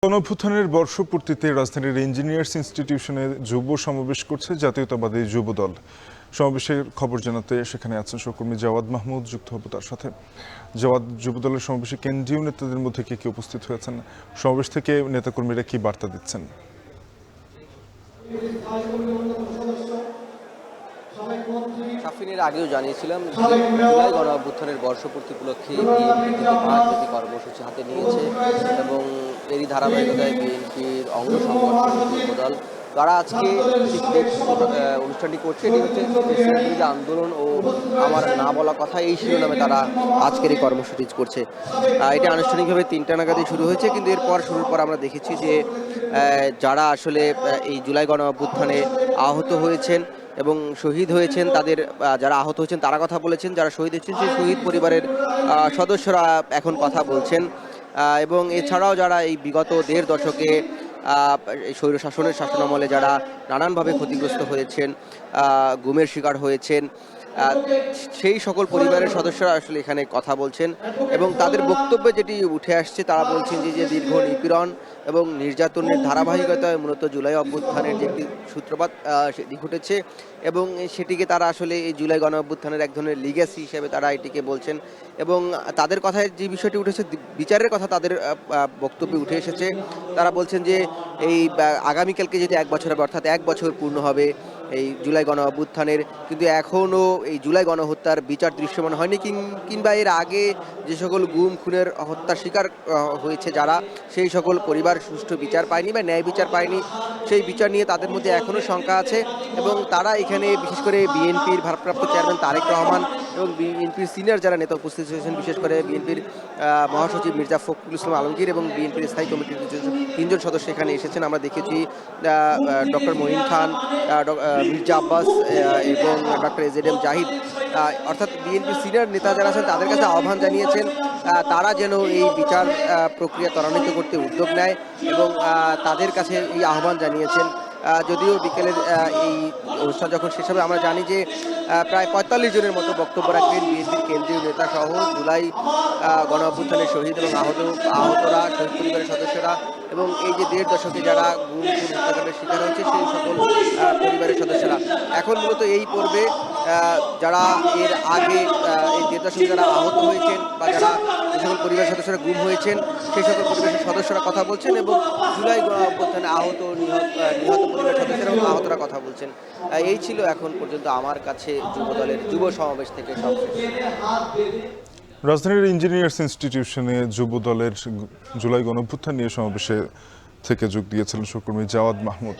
গণঅভ্যুত্থানের বর্ষপূর্তিতে রাজধানীর ইঞ্জিনিয়ার্স ইনস্টিটিউশনে যুব সমাবেশ করছে জাতীয়তাবাদী যুব দল। সমাবেশের খবর জানাতে সেখানে আছেন সহকর্মী জাওয়াদ মাহমুদ, যুক্ত হব তার সাথে। জাওয়াদ, যুব দলের সমাবেশে কেন্দ্রীয় নেতাদের মধ্যে কে কে উপস্থিত হয়েছেন? সমাবেশ থেকে নেতাকর্মীরা কি বার্তা দিচ্ছেন? সাফিনের আগেও জানিয়েছিলাম জুলাই গণঅভ্যুত্থানের বর্ষপূর্তি উপলক্ষে বিএনপি মাসব্যাপী কর্মসূচি হাতে নিয়েছে এবং এরই ধারাবাহিকতায় বিএনপির অঙ্গ সংগঠন যুবদল তারা আজকে অনুষ্ঠানটি করছে। এটি হচ্ছে যে আন্দোলন ও আমার না বলা কথা, এই শিরোনামে তারা আজকের এই কর্মসূচি করছে। এটা আনুষ্ঠানিকভাবে 3টা নাগাদই শুরু হয়েছে, কিন্তু এরপর শুরুর পর আমরা দেখেছি যে যারা আসলে এই জুলাই গণঅভ্যুত্থানে আহত হয়েছেন এবং শহীদ হয়েছেন, তাদের যারা আহত হয়েছেন তারা কথা বলেছেন, যারা শহীদ হয়েছেন সেই শহীদ পরিবারের সদস্যরা এখন কথা বলছেন। এবং এছাড়াও যারা এই বিগত 1.5 দশকে স্বৈর শাসনের শাসনামলে যারা নানানভাবে ক্ষতিগ্রস্ত হয়েছেন, গুমের শিকার হয়েছেন, সেই সকল পরিবারের সদস্যরা আসলে এখানে কথা বলছেন এবং তাদের বক্তব্যে যেটি উঠে আসছে তারা বলছেন যে দীর্ঘ নিপীড়ন এবং নির্যাতনের ধারাবাহিকতায় মূলত জুলাই অভ্যুত্থানের যে একটি সূত্রপাত সেটি ঘটেছে এবং সেটিকে তারা আসলে এই জুলাই গণ অভ্যুত্থানের এক ধরনের লিগ্যাসি হিসেবে তারা এটিকে বলছেন। এবং তাদের কথায় যে বিষয়টি উঠেছে, বিচারের কথা তাদের বক্তব্যে উঠে এসেছে। তারা বলছেন যে এই আগামীকালকে যদি 1 বছর হবে, অর্থাৎ 1 বছর পূর্ণ হবে এই জুলাই গণ অভ্যুত্থানের, কিন্তু এখনও এই জুলাই গণহত্যার বিচার দৃশ্যমান হয়নি, কিংবা এর আগে যে সকল গুম খুনের হত্যার শিকার হয়েছে যারা, সেই সকল পরিবার সুষ্ঠু বিচার পায়নি বা ন্যায় বিচার পায়নি। সেই বিচার নিয়ে তাদের মধ্যে এখনও শঙ্কা আছে এবং তারা এখানে বিশেষ করে বিএনপির ভারপ্রাপ্ত চেয়ারম্যান তারেক রহমান এবং বিএনপির সিনিয়র যারা নেতা উপস্থিত হয়েছেন, বিশেষ করে বিএনপির মহাসচিব মির্জা ফখরুল ইসলাম আলমগীর এবং বিএনপির স্থায়ী কমিটির 3জন সদস্য এখানে এসেছেন। আমরা দেখেছি ডক্টর মঈন খান, মির্জা আব্বাস এবং ডক্টর এজেডএম জাহিদ, অর্থাৎ বিএনপির সিনিয়র নেতা যারা আছেন তাদের কাছে আহ্বান জানিয়েছেন তারা যেন এই বিচার প্রক্রিয়া ত্বরান্বিত করতে উদ্যোগ নেয় এবং তাদের কাছে এই আহ্বান জানিয়েছেন। যদিও বিকেলের এই অনুষ্ঠান যখন শেষ হবে, আমরা জানি যে প্রায় 45 জনের মতো বক্তব্য রাখবেন বিএনপির কেন্দ্রীয় নেতা সহ জুলাই গণ অভ্যুত্থানের শহীদ এবং আহতরা, শহীদ পরিবারের সদস্যরা এবং এই যে 1.5 দশকে যারা গুম খুন হত্যাকাণ্ডের শিকার হয়েছে সেই সকল পরিবারের সদস্যরা। এখন মূলত এই পর্বে যারা এর আগে এই 1.5 দশকে যারা আহত হয়েছেন বা যারা যে সকল পরিবারের সদস্যরা গুম হয়েছেন সেই সকল পরিবারের সদস্যরা কথা বলছেন এবং জুলাই গণ অভ্যুত্থানে আহত নিহত পরিবারের সদস্যরা এবং আহতরা কথা বলছেন। এই ছিল এখন পর্যন্ত আমার কাছে যুব দলের যুব সমাবেশ থেকে সবশেষ। রাজধানীর ইঞ্জিনিয়ার্স ইনস্টিটিউশনে যুব দলের জুলাই গণঅভ্যুত্থান নিয়ে সমাবেশে থেকে যোগ দিয়েছিলেন সহকর্মী জাওয়াদ মাহমুদ।